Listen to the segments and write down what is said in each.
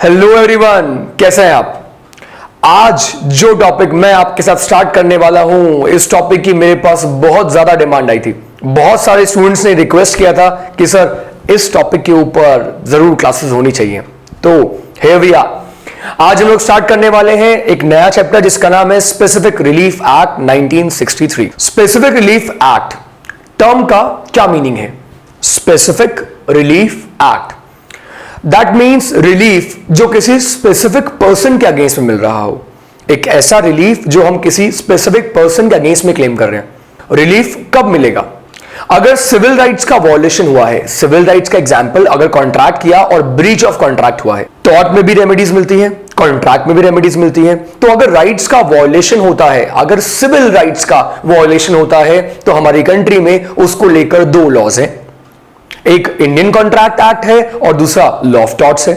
Hello everyone, कैसे हैं आप। आज जो टॉपिक मैं आपके साथ स्टार्ट करने वाला हूं, इस टॉपिक की मेरे पास बहुत ज्यादा डिमांड आई थी। बहुत सारे स्टूडेंट्स ने रिक्वेस्ट किया था कि सर इस टॉपिक के ऊपर जरूर क्लासेस होनी चाहिए। तो हे भैया, आज हम लोग स्टार्ट करने वाले हैं एक नया चैप्टर जिसका नाम है specific relief act 1963। Specific relief act term का क्या मीनिंग है? Specific relief act that means relief जो किसी स्पेसिफिक पर्सन के अगेंस्ट में मिल रहा हो। एक ऐसा रिलीफ जो हम किसी स्पेसिफिक पर्सन के अगेंस्ट में क्लेम कर रहे हैं। रिलीफ कब मिलेगा? अगर सिविल राइट्स का वॉयलेशन हुआ है। सिविल राइट्स का एग्जांपल, अगर कॉन्ट्रैक्ट किया और ब्रीच ऑफ कॉन्ट्रैक्ट हुआ है, टॉर्ट में भी रेमेडीज मिलती है, कॉन्ट्रैक्ट में भी रेमेडीज मिलती है। तो अगर राइट्स का वॉयलेशन होता है, अगर सिविल राइट्स का वॉयलेशन होता है, तो हमारी कंट्री में उसको लेकर दो लॉज हैं। एक इंडियन कॉन्ट्रैक्ट एक्ट है और दूसरा लॉ ऑफ टॉर्ट्स है।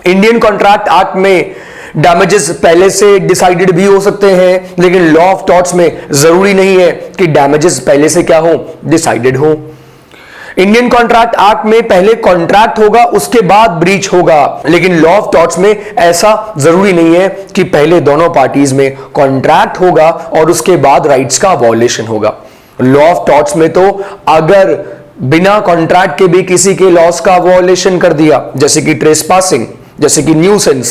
इंडियन कॉन्ट्रैक्ट एक्ट में डैमेजेस पहले से डिसाइडेड भी हो सकते हैं, लेकिन लॉ ऑफ टॉर्ट्स में जरूरी नहीं है कि डैमेजेस पहले से क्या हो, डिसाइडेड हो। इंडियन कॉन्ट्रैक्ट एक्ट में पहले कॉन्ट्रैक्ट होगा, उसके बाद ब्रीच होगा, लेकिन लॉ ऑफ टॉर्ट्स में ऐसा जरूरी नहीं है कि पहले दोनों पार्टीज में कॉन्ट्रैक्ट होगा और उसके बाद राइट्स का वॉयलेशन होगा। लॉ ऑफ टॉर्ट्स में तो अगर बिना कॉन्ट्रैक्ट के भी किसी के लॉस का वॉयलेशन कर दिया, जैसे कि ट्रेसपासिंग, जैसे कि न्यूसेंस,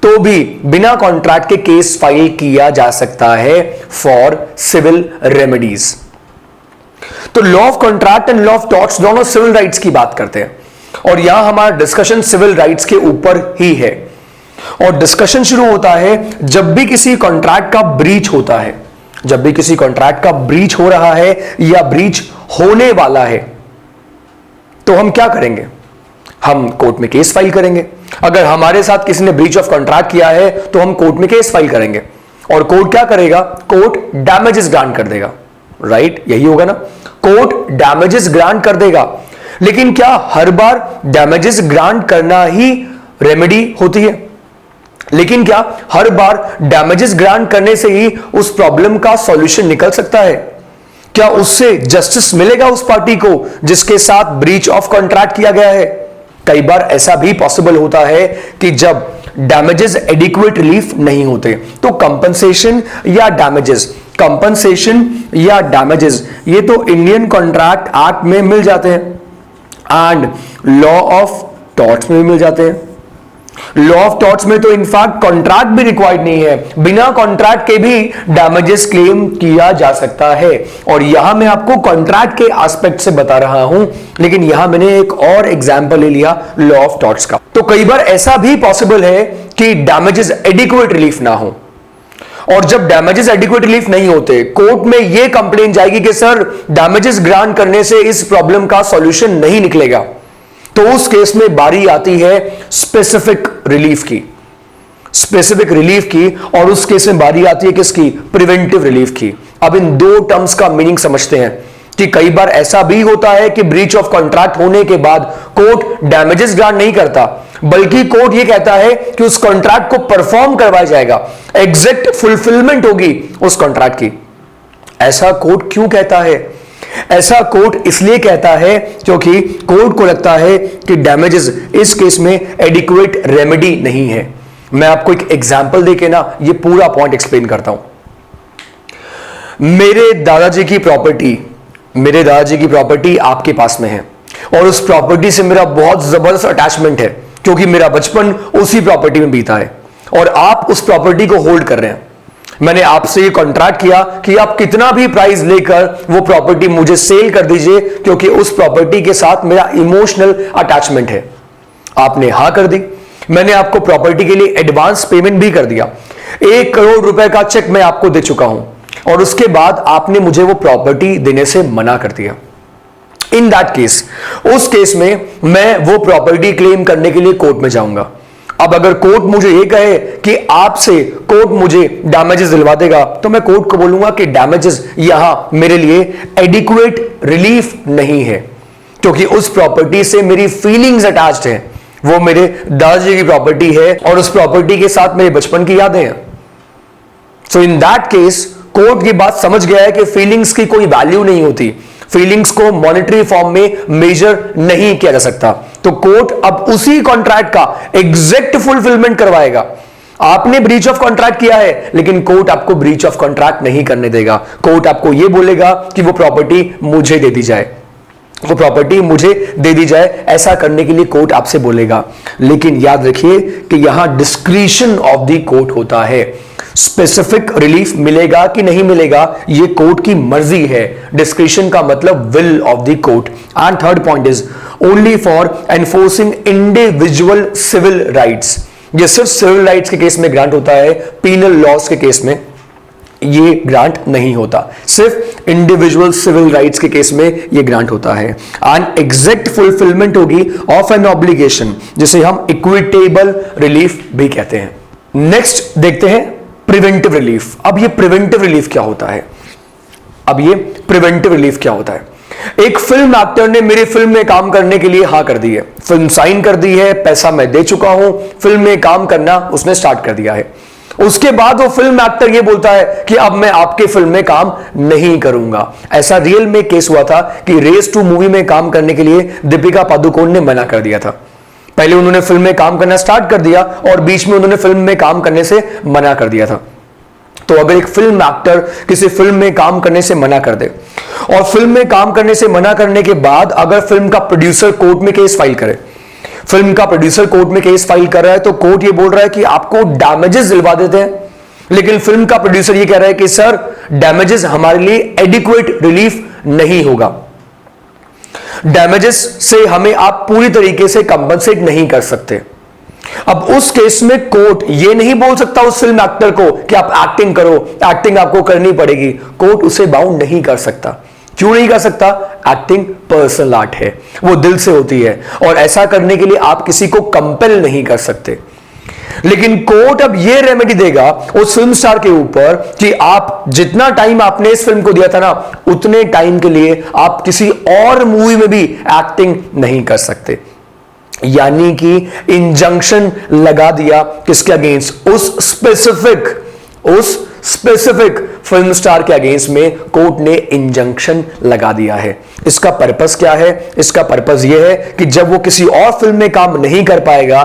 तो भी बिना कॉन्ट्रैक्ट के केस फाइल किया जा सकता है फॉर सिविल रेमेडीज। तो law of contract and law of torts दोनों सिविल राइट्स की बात करते हैं और यहां हमारा डिस्कशन सिविल राइट्स के ऊपर ही है। और डिस्कशन शुरू होता है जब भी किसी कॉन्ट्रैक्ट का ब्रीच होता है। जब भी किसी कॉन्ट्रैक्ट का ब्रीच हो रहा है या ब्रीच होने वाला है, तो हम क्या करेंगे? हम कोर्ट में केस फाइल करेंगे। अगर हमारे साथ किसी ने ब्रीच ऑफ कॉन्ट्रैक्ट किया है तो हम कोर्ट में केस फाइल करेंगे और कोर्ट क्या करेगा? कोर्ट डैमेजेस ग्रांट कर देगा। राइट, यही होगा ना? कोर्ट डैमेजेस ग्रांट कर देगा। लेकिन क्या हर बार डैमेजेस ग्रांट करना ही रेमेडी होती है? लेकिन क्या हर बार डैमेजेस ग्रांट करने से ही उस प्रॉब्लम का सॉल्यूशन निकल सकता है? क्या उससे जस्टिस मिलेगा उस पार्टी को जिसके साथ ब्रीच ऑफ कॉन्ट्रैक्ट किया गया है? कई बार ऐसा भी पॉसिबल होता है कि जब डैमेजेस एडिक्वेट रिलीफ नहीं होते तो कंपनसेशन या डैमेजेस ये तो इंडियन कॉन्ट्रैक्ट एक्ट में मिल जाते हैं एंड लॉ ऑफ टॉर्ट्स में भी मिल जाते हैं। लॉ ऑफ टॉर्ट्स में तो इनफैक्ट कॉन्ट्रैक्ट भी रिक्वायर्ड नहीं है, बिना कॉन्ट्रैक्ट के भी डैमेजेस क्लेम किया जा सकता है। और यहां मैं आपको कॉन्ट्रैक्ट के एस्पेक्ट से बता रहा हूं, लेकिन यहां मैंने एक और एग्जांपल ले लिया लॉ ऑफ टॉर्ट्स का। तो कई बार ऐसा भी पॉसिबल है कि डैमेजेस एडिक्वेट रिलीफ ना हो, और जब डैमेजेस एडिक्वेट रिलीफ नहीं होते, कोर्ट में यह कंप्लेन जाएगी कि सर डैमेजेस ग्रांट करने से इस प्रॉब्लम का सॉल्यूशन नहीं निकलेगा। तो उस केस में बारी आती है स्पेसिफिक रिलीफ की। स्पेसिफिक रिलीफ की, और उस केस में बारी आती है किसकी? प्रिवेंटिव रिलीफ की। अब इन दो टर्म्स का मीनिंग समझते हैं कि कई बार ऐसा भी होता है कि ब्रीच ऑफ कॉन्ट्रैक्ट होने के बाद कोर्ट डैमेजेस ग्रांट नहीं करता, बल्कि कोर्ट यह कहता है कि उस कॉन्ट्रैक्ट को परफॉर्म करवाया जाएगा, एग्जैक्ट फुलफिलमेंट होगी उस कॉन्ट्रैक्ट की। ऐसा कोर्ट क्यों कहता है? ऐसा कोर्ट इसलिए कहता है क्योंकि कोर्ट को लगता है कि डैमेजेस इस केस में एडिक्वेट रेमेडी नहीं है। मैं आपको एक एग्जांपल देके ना ये पूरा पॉइंट एक्सप्लेन करता हूं। मेरे दादाजी की प्रॉपर्टी आपके पास में है और उस प्रॉपर्टी से मेरा बहुत जबरदस्त अटैचमेंट है, क्योंकि मेरा बचपन उसी प्रॉपर्टी में बीता है और आप उस प्रॉपर्टी को होल्ड कर रहे हैं। मैंने आपसे ये कॉन्ट्रैक्ट किया कि आप कितना भी प्राइस लेकर वो प्रॉपर्टी मुझे सेल कर दीजिए, क्योंकि उस प्रॉपर्टी के साथ मेरा इमोशनल अटैचमेंट है। आपने हां कर दी। मैंने आपको प्रॉपर्टी के लिए एडवांस पेमेंट भी कर दिया। 1 करोड़ रुपए का चेक मैं आपको दे चुका हूं और उसके बाद आपने मुझे वो प्रॉपर्टी देने से मना कर दिया। इन दैट केस, उस केस में मैं वो प्रॉपर्टी क्लेम करने के लिए कोर्ट में जाऊंगा। अब अगर कोर्ट मुझे ये कहे कि आपसे कोर्ट मुझे डैमेजेस दिलवा देगा, तो मैं कोर्ट को बोलूंगा कि डैमेजेस यहां मेरे लिए एडिक्वेट रिलीफ नहीं है, क्योंकि उस प्रॉपर्टी से मेरी फीलिंग्स अटैच्ड हैं। वो मेरे दादाजी की प्रॉपर्टी है और उस प्रॉपर्टी के साथ मेरे बचपन की यादें हैं। सो इन दैट केस कोर्ट की बात समझ गया है कि फीलिंग्स की कोई वैल्यू नहीं होती, फीलिंग्स को मॉनेटरी फॉर्म में मेजर नहीं किया जा सकता। तो कोर्ट अब उसी कॉन्ट्रैक्ट का एग्जैक्ट फुलफिलमेंट करवाएगा। आपने ब्रीच ऑफ कॉन्ट्रैक्ट किया है, लेकिन कोर्ट आपको ब्रीच ऑफ कॉन्ट्रैक्ट नहीं करने देगा। कोर्ट आपको यह बोलेगा कि वो प्रॉपर्टी मुझे दे दी जाए, वो प्रॉपर्टी मुझे दे दी जाए, ऐसा करने के लिए कोर्ट आपसे बोलेगा। लेकिन याद रखिए कि यहां डिस्क्रिशन ऑफ द कोर्ट होता है। स्पेसिफिक रिलीफ मिलेगा कि नहीं मिलेगा, यह कोर्ट की मर्जी है। डिस्क्रिशन का मतलब will of the court. And third point is only for enforcing individual civil rights. यह सिर्फ सिविल राइट्स के केस में ग्रांट होता है, पीनल लॉस के केस में ये ग्रांट नहीं होता। सिर्फ इंडिविजुअल सिविल राइट्स के केस में ये ग्रांट होता है। एंड एग्जैक्ट फुलफिलमेंट होगी ऑफ एन ऑब्लिगेशन, जिसे हम इक्विटेबल रिलीफ भी कहते हैं। नेक्स्ट देखते हैं प्रिवेंटिव रिलीफ। अब ये प्रिवेंटिव रिलीफ क्या होता है? एक फिल्म एक्टर ने मेरी फिल्म में काम करने के लिए हाँ कर दी है, फिल्म साइन कर दी है, पैसा मैं दे चुका हूं, फिल्म में काम करना उसने स्टार्ट कर दिया है। उसके बाद वो फिल्म एक्टर ये बोलता है कि अब मैं आपके फिल्म में काम नहीं करूंगा। ऐसा रियल में केस हुआ था कि रेस 2 मूवी में काम करने के लिए दीपिका पादुकोण ने मना कर दिया था। पहले उन्होंने फिल्म में काम करना स्टार्ट कर दिया और बीच में उन्होंने फिल्म में काम करने से मना कर दिया था। तो अगर एक फिल्म एक्टर किसी फिल्म में काम करने से मना कर दे और फिल्म में काम करने से मना करने के बाद अगर फिल्म का प्रोड्यूसर कोर्ट में केस फाइल करे, फिल्म का प्रोड्यूसर कोर्ट में केस फाइल कर रहा है, तो कोर्ट ये बोल रहा है कि आपको डैमेजेस दिलवा देते हैं, लेकिन फिल्म का प्रोड्यूसर ये कह रहा है कि सर डैमेजेस हमारे लिए एडिक्वेट रिलीफ नहीं होगा, डैमेजेस से हमें आप पूरी तरीके से कंपनसेट नहीं कर सकते। अब उस केस में कोर्ट ये नहीं बोल सकता उस फिल्म एक्टर को कि आप एक्टिंग करो, एक्टिंग आपको करनी पड़ेगी। कोर्ट उसे बाउंड नहीं कर सकता। क्यों नहीं कर सकता? एक्टिंग पर्सनल आर्ट है, वो दिल से होती है और ऐसा करने के लिए आप किसी को कंपेल नहीं कर सकते। लेकिन कोर्ट अब ये रेमेडी देगा उस फिल्म स्टार के ऊपर कि आप जितना टाइम आपने इस फिल्म को दिया था ना, उतने टाइम के लिए आप किसी और मूवी में भी एक्टिंग नहीं कर सकते। यानी कि इंजंक्शन लगा दिया किसके अगेंस्ट? उस स्पेसिफिक फिल्म स्टार के अगेंस्ट में कोर्ट ने इंजंक्शन लगा दिया है। इसका पर्पस क्या है? इसका पर्पस यह है कि जब वो किसी और फिल्म में काम नहीं कर पाएगा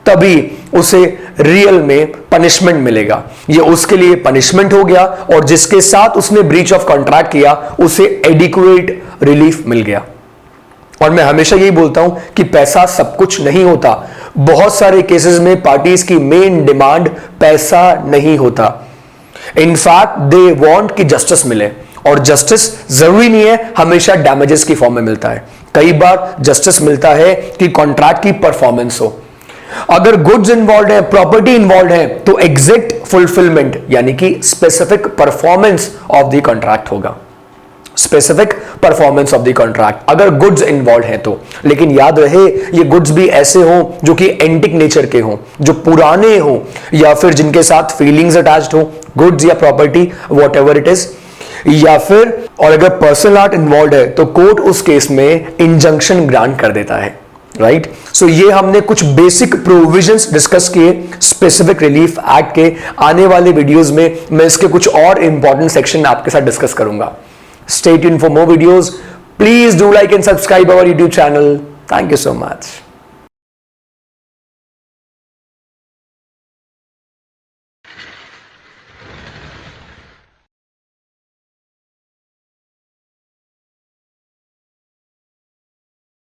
तभी उसे रियल में पनिशमेंट मिलेगा। ये उसके लिए पनिशमेंट हो गया और जिसके साथ उसने ब्रीच ऑफ कॉन्ट्रैक्ट किया उसे एडिक्वेट रिलीफ मिल गया। और मैं हमेशा यही बोलता हूं कि पैसा सब कुछ नहीं होता। बहुत सारे केसेस में पार्टीज की मेन डिमांड पैसा नहीं होता। इनफैक्ट दे वांट कि जस्टिस मिले, और जस्टिस जरूरी नहीं है हमेशा डैमेजेस की फॉर्म में मिलता है। कई बार जस्टिस मिलता है कि कॉन्ट्रैक्ट की परफॉर्मेंस हो। अगर गुड्स इन्वॉल्व है, प्रॉपर्टी इन्वॉल्व है, तो एग्जैक्ट फुलफिलमेंट यानी कि specific performance of the contract होगा। Specific performance of the contract अगर गुड्स इन्वॉल्व हैं तो। लेकिन याद रहे ये गुड्स भी ऐसे हों जो कि एंटिक नेचर के हों, जो पुराने हों, या फिर जिनके साथ फीलिंग्स अटैच्ड हो, गुड्स या property what ever it is, या फिर और अगर पर्सनल आर्ट इन्वॉल्व है तो कोर्ट उस केस में इंजंक्शन ग्रांट कर देता है। राइट, सो ये हमने कुछ बेसिक प्रोविजंस डिस्कस किए स्पेसिफिक रिलीफ एक्ट के। आने वाले वीडियोस में मैं इसके कुछ और इंपॉर्टेंट सेक्शन आपके साथ डिस्कस करूंगा। Stay tuned for more videos. Please do like and subscribe our YouTube channel. Thank you so much.